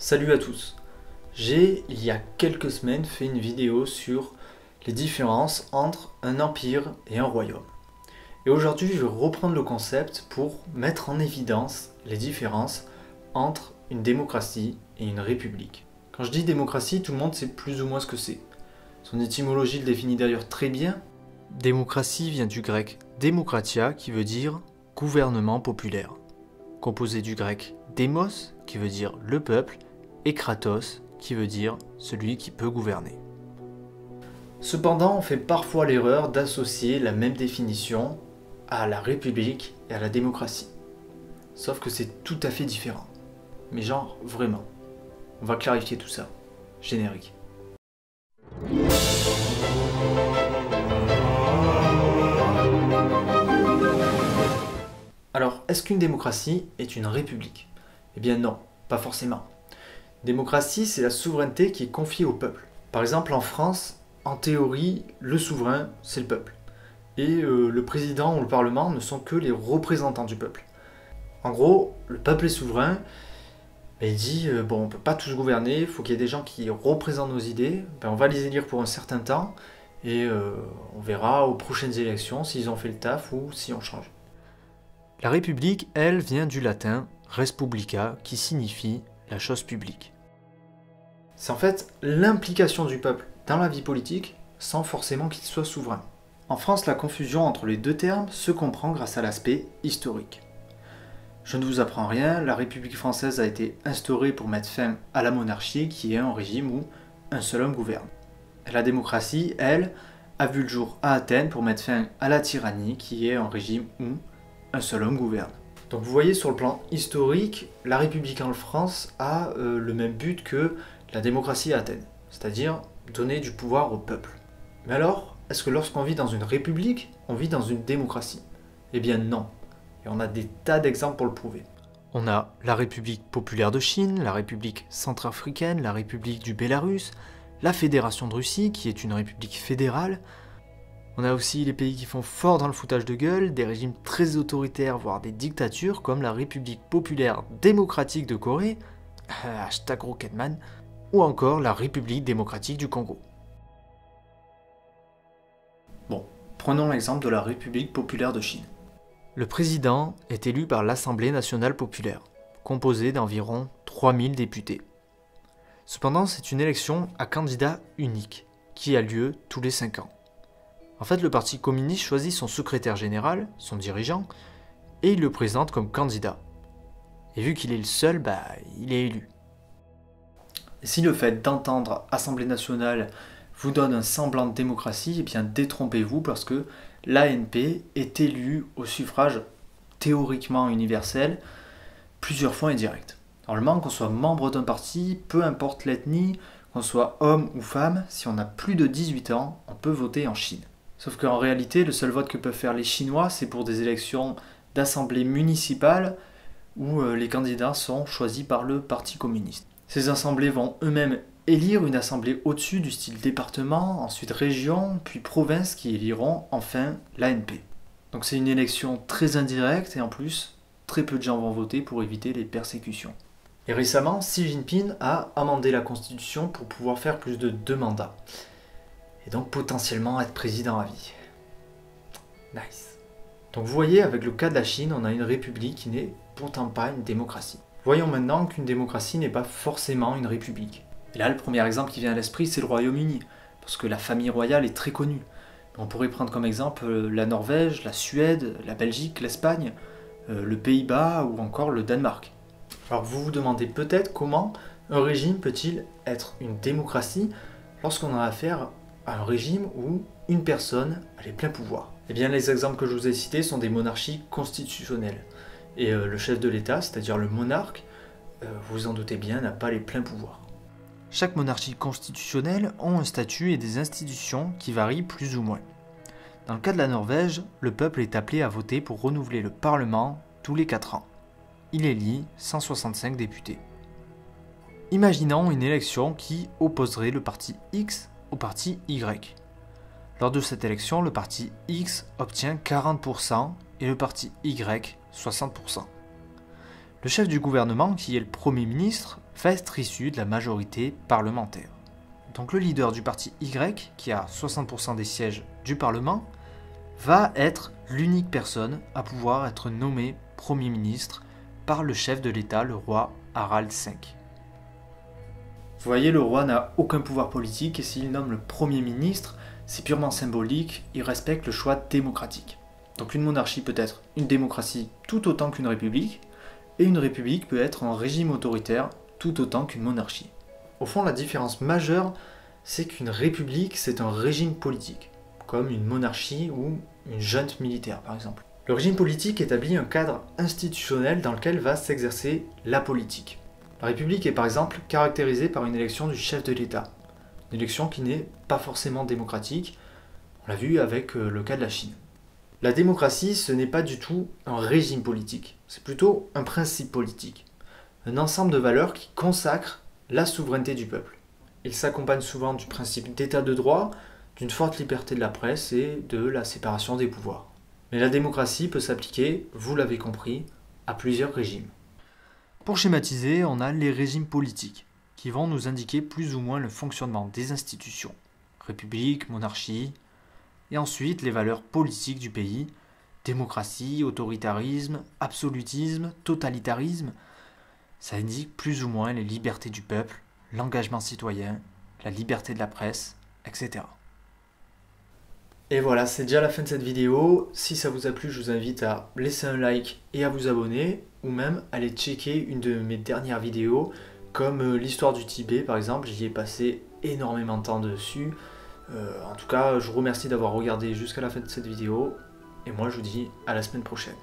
Salut à tous. J'ai, il y a quelques semaines, fait une vidéo sur les différences entre un empire et un royaume. Et aujourd'hui, je vais reprendre le concept pour mettre en évidence les différences entre une démocratie et une république. Quand je dis démocratie, tout le monde sait plus ou moins ce que c'est. Son étymologie le définit d'ailleurs très bien. Démocratie vient du grec démokratia, qui veut dire gouvernement populaire, composé du grec démos, qui veut dire le peuple, et kratos, qui veut dire celui qui peut gouverner. Cependant, on fait parfois l'erreur d'associer la même définition à la république et à la démocratie. Sauf que c'est tout à fait différent. Mais genre, vraiment. On va clarifier tout ça. Générique. Alors, est-ce qu'une démocratie est une république? Eh bien non, pas forcément. Démocratie, c'est la souveraineté qui est confiée au peuple. Par exemple, en France, en théorie, le souverain, c'est le peuple. Et le président ou le parlement ne sont que les représentants du peuple. En gros, le peuple est souverain, mais il dit, bon, on ne peut pas tous gouverner, il faut qu'il y ait des gens qui représentent nos idées, on va les élire pour un certain temps, et on verra aux prochaines élections s'ils ont fait le taf ou si on change. La République, elle, vient du latin res publica, qui signifie la chose publique. C'est en fait l'implication du peuple dans la vie politique sans forcément qu'il soit souverain. En France, la confusion entre les deux termes se comprend grâce à l'aspect historique. Je ne vous apprends rien, la République française a été instaurée pour mettre fin à la monarchie qui est un régime où un seul homme gouverne. Et la démocratie, elle, a vu le jour à Athènes pour mettre fin à la tyrannie qui est un régime où un seul homme gouverne. Donc vous voyez, sur le plan historique, la République en France a le même but que la démocratie à Athènes, c'est-à-dire donner du pouvoir au peuple. Mais alors, est-ce que lorsqu'on vit dans une république, on vit dans une démocratie? Eh bien non, et on a des tas d'exemples pour le prouver. On a la République populaire de Chine, la République centrafricaine, la République du Bélarus, la Fédération de Russie, qui est une république fédérale. On a aussi les pays qui font fort dans le foutage de gueule, des régimes très autoritaires, voire des dictatures, comme la République populaire démocratique de Corée, hashtag Rocketman, ou encore la République démocratique du Congo. Bon, prenons l'exemple de la République populaire de Chine. Le président est élu par l'Assemblée nationale populaire, composée d'environ 3000 députés. Cependant, c'est une élection à candidat unique, qui a lieu tous les 5 ans. En fait, le parti communiste choisit son secrétaire général, son dirigeant, et il le présente comme candidat. Et vu qu'il est le seul, il est élu. Et si le fait d'entendre Assemblée nationale vous donne un semblant de démocratie, eh bien détrompez-vous parce que l'ANP est élue au suffrage théoriquement universel, plusieurs fois indirect. Normalement, qu'on soit membre d'un parti, peu importe l'ethnie, qu'on soit homme ou femme, si on a plus de 18 ans, on peut voter en Chine. Sauf qu'en réalité, le seul vote que peuvent faire les Chinois, c'est pour des élections d'assemblée municipale où les candidats sont choisis par le Parti communiste. Ces assemblées vont eux-mêmes élire une assemblée au-dessus du style département, ensuite région, puis province qui éliront enfin l'ANP. Donc c'est une élection très indirecte et en plus, très peu de gens vont voter pour éviter les persécutions. Et récemment, Xi Jinping a amendé la constitution pour pouvoir faire plus de 2 mandats. Et donc potentiellement être président à vie. Nice. Donc vous voyez, avec le cas de la Chine, on a une république qui n'est pourtant pas une démocratie. Voyons maintenant qu'une démocratie n'est pas forcément une république. Et là, le premier exemple qui vient à l'esprit, c'est le Royaume-Uni, parce que la famille royale est très connue. On pourrait prendre comme exemple la Norvège, la Suède, la Belgique, l'Espagne, le Pays-Bas ou encore le Danemark. Alors vous vous demandez peut-être comment un régime peut-il être une démocratie lorsqu'on a affaire à un régime où une personne a les pleins pouvoirs. Eh bien, les exemples que je vous ai cités sont des monarchies constitutionnelles. Et le chef de l'État, c'est-à-dire le monarque, vous vous en doutez bien, n'a pas les pleins pouvoirs. Chaque monarchie constitutionnelle a un statut et des institutions qui varient plus ou moins. Dans le cas de la Norvège, le peuple est appelé à voter pour renouveler le Parlement tous les 4 ans. Il élit 165 députés. Imaginons une élection qui opposerait le parti X au parti Y. Lors de cette élection, le parti X obtient 40% et le parti Y 60%. Le chef du gouvernement, qui est le Premier ministre, va être issu de la majorité parlementaire. Donc le leader du parti Y, qui a 60% des sièges du Parlement, va être l'unique personne à pouvoir être nommée Premier ministre par le chef de l'État, le roi Harald V. Vous voyez, le roi n'a aucun pouvoir politique et s'il nomme le Premier ministre, c'est purement symbolique, il respecte le choix démocratique. Donc une monarchie peut être une démocratie tout autant qu'une république, et une république peut être un régime autoritaire tout autant qu'une monarchie. Au fond, la différence majeure, c'est qu'une république, c'est un régime politique, comme une monarchie ou une junte militaire par exemple. Le régime politique établit un cadre institutionnel dans lequel va s'exercer la politique. La République est par exemple caractérisée par une élection du chef de l'État, une élection qui n'est pas forcément démocratique, on l'a vu avec le cas de la Chine. La démocratie, ce n'est pas du tout un régime politique, c'est plutôt un principe politique, un ensemble de valeurs qui consacrent la souveraineté du peuple. Il s'accompagne souvent du principe d'état de droit, d'une forte liberté de la presse et de la séparation des pouvoirs. Mais la démocratie peut s'appliquer, vous l'avez compris, à plusieurs régimes. Pour schématiser, on a les régimes politiques, qui vont nous indiquer plus ou moins le fonctionnement des institutions, république, monarchie, et ensuite les valeurs politiques du pays, démocratie, autoritarisme, absolutisme, totalitarisme. Ça indique plus ou moins les libertés du peuple, l'engagement citoyen, la liberté de la presse, etc. Et voilà, c'est déjà la fin de cette vidéo. Si ça vous a plu, je vous invite à laisser un like et à vous abonner, ou même aller checker une de mes dernières vidéos, comme l'histoire du Tibet par exemple, j'y ai passé énormément de temps dessus. En tout cas, je vous remercie d'avoir regardé jusqu'à la fin de cette vidéo, et moi je vous dis à la semaine prochaine.